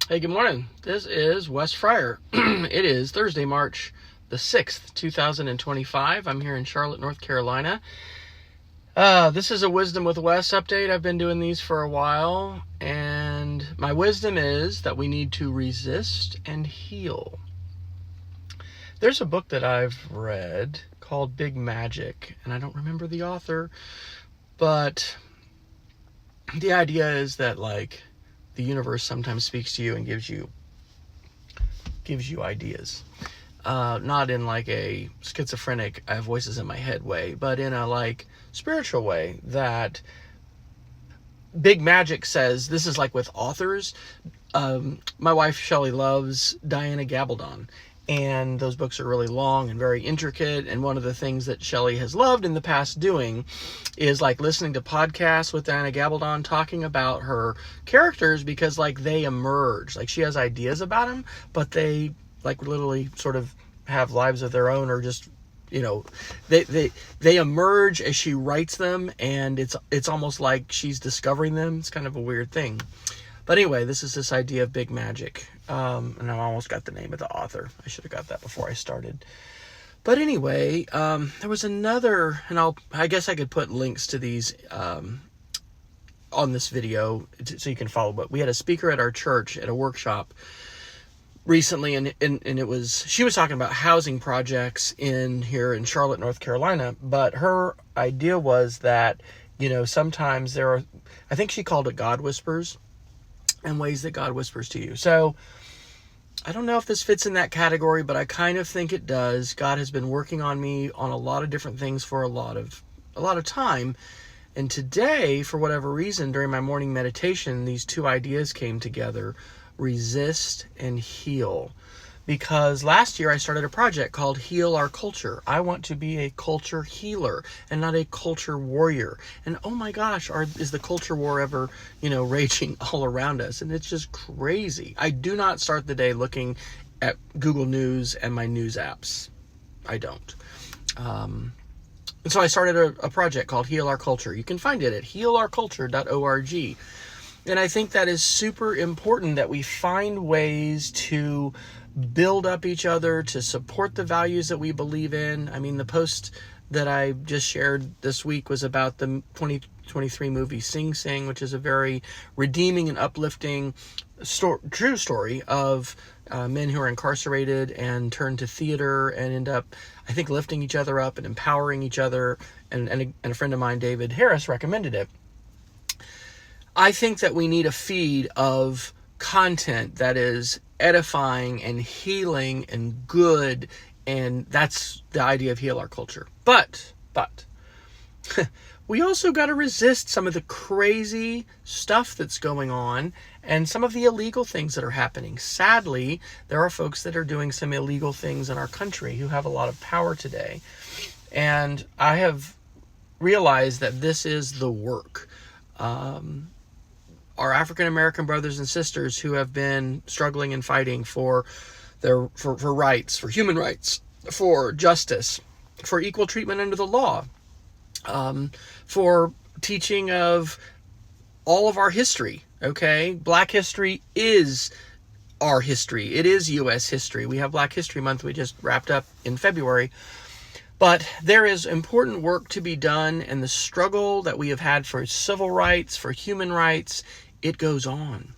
Hey, good morning. This is Wes Fryer. It is Thursday, March the 6th, 2025. I'm here in Charlotte, North Carolina. This is a Wisdom with Wes update. I've been doing these for a while, and my wisdom is that we need to resist and heal. There's a book that I've read called Big Magic, and I don't remember the author, but the idea is that, the universe sometimes speaks to you and gives you ideas. Not in a schizophrenic, I have voices in my head way, but in a spiritual way. That Big Magic says, this is with authors. My wife Shelley loves Diana Gabaldon, and those books are really long and very intricate. And one of the things that Shelley has loved in the past doing is listening to podcasts with Diana Gabaldon talking about her characters, because they emerge. She has ideas about them, but they literally sort of have lives of their own, or just they emerge as she writes them, and it's almost like she's discovering them. It's kind of a weird thing. But anyway, this idea of Big Magic. And I almost got the name of the author. I should have got that before I started. But anyway, there was another, and I guess I could put links to these on this video so you can follow. But we had a speaker at our church at a workshop recently, and it was, she was talking about housing projects here in Charlotte, North Carolina. But her idea was that, sometimes there are, I think she called it God whispers, and ways that God whispers to you. So I don't know if this fits in that category, but I kind of think it does. God has been working on me on a lot of different things for a lot of time. And today, for whatever reason, during my morning meditation, these two ideas came together: resist and heal. Because last year I started a project called Heal Our Culture. I want to be a culture healer and not a culture warrior. And oh my gosh, is the culture war ever, raging all around us? And it's just crazy. I do not start the day looking at Google News and my news apps. I don't. And so I started a project called Heal Our Culture. You can find it at healourculture.org. And I think that is super important, that we find ways to build up each other, to support the values that we believe in. I mean, the post that I just shared this week was about the 2023 movie Sing Sing, which is a very redeeming and uplifting true story of men who are incarcerated and turn to theater and end up, I think, lifting each other up and empowering each other. And a friend of mine, David Harris, recommended it. I think that we need a feed of content that is edifying and healing and good, and that's the idea of Heal Our Culture. But we also got to resist some of the crazy stuff that's going on and some of the illegal things that are happening. Sadly, there are folks that are doing some illegal things in our country who have a lot of power today. And I have realized that this is the work. Our African-American brothers and sisters who have been struggling and fighting for rights, for human rights, for justice, for equal treatment under the law, for teaching of all of our history, okay? Black history is our history. It is U.S. history. We have Black History Month. We just wrapped up in February. But there is important work to be done, and the struggle that we have had for civil rights, for human rights, it goes on.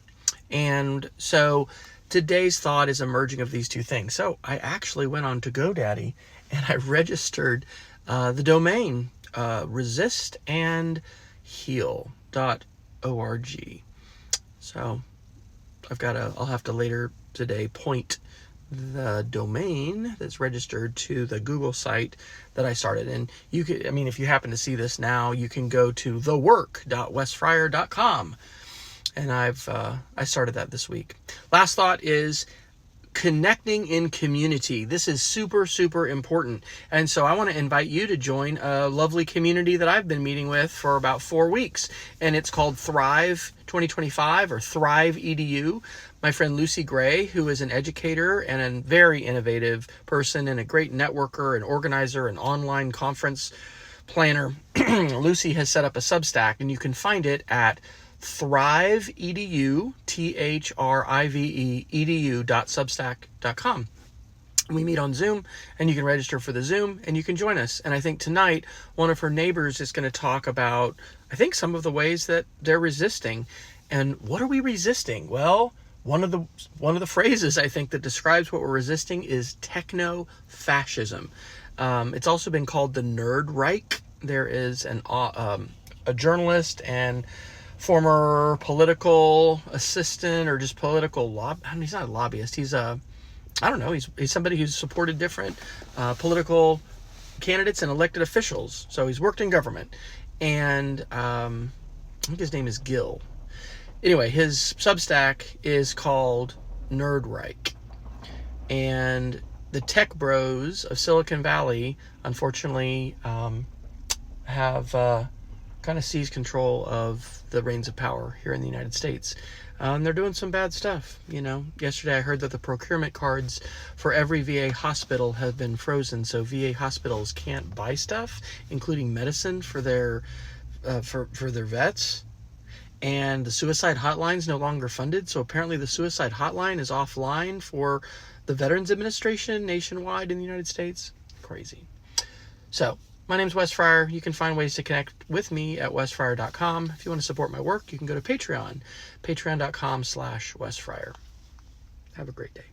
And so today's thought is a merging of these two things. So I actually went on to GoDaddy and I registered the domain resistandheal.org. So I'll have to later today point the domain that's registered to the Google site that I started. And you could, if you happen to see this now, you can go to thework.wesfryer.com. And I started that this week. Last thought is connecting in community. This is super, super important. And so I want to invite you to join a lovely community that I've been meeting with for about 4 weeks. And it's called Thrive 2025 or Thrive EDU. My friend Lucy Gray, who is an educator and a very innovative person and a great networker and organizer and online conference planner, Lucy has set up a Substack, and you can find it at Thrive edu, THRIVE edu.substack.com. We meet on Zoom, and you can register for the Zoom, and you can join us. And I think tonight, one of her neighbors is going to talk about, I think, some of the ways that they're resisting. And what are we resisting? Well, one of the phrases I think that describes what we're resisting is techno-fascism. It's also been called the Nerd Reich. There is a journalist and former political assistant, or just political he's not a lobbyist. He's I don't know. He's somebody who's supported different political candidates and elected officials. So he's worked in government, and I think his name is Gil. Anyway, his Substack is called Nerd Reich, and the tech bros of Silicon Valley, unfortunately, have kind of seized control of the reins of power here in the United States. They're doing some bad stuff. Yesterday I heard that the procurement cards for every VA hospital have been frozen, so VA hospitals can't buy stuff, including medicine for their vets. And the suicide hotline's no longer funded, so apparently the suicide hotline is offline for the Veterans Administration nationwide in the United States. Crazy. So, my name's Wes Fryer. You can find ways to connect with me at wesfryer.com. If you want to support my work, you can go to Patreon, patreon.com/Wes Fryer. Have a great day.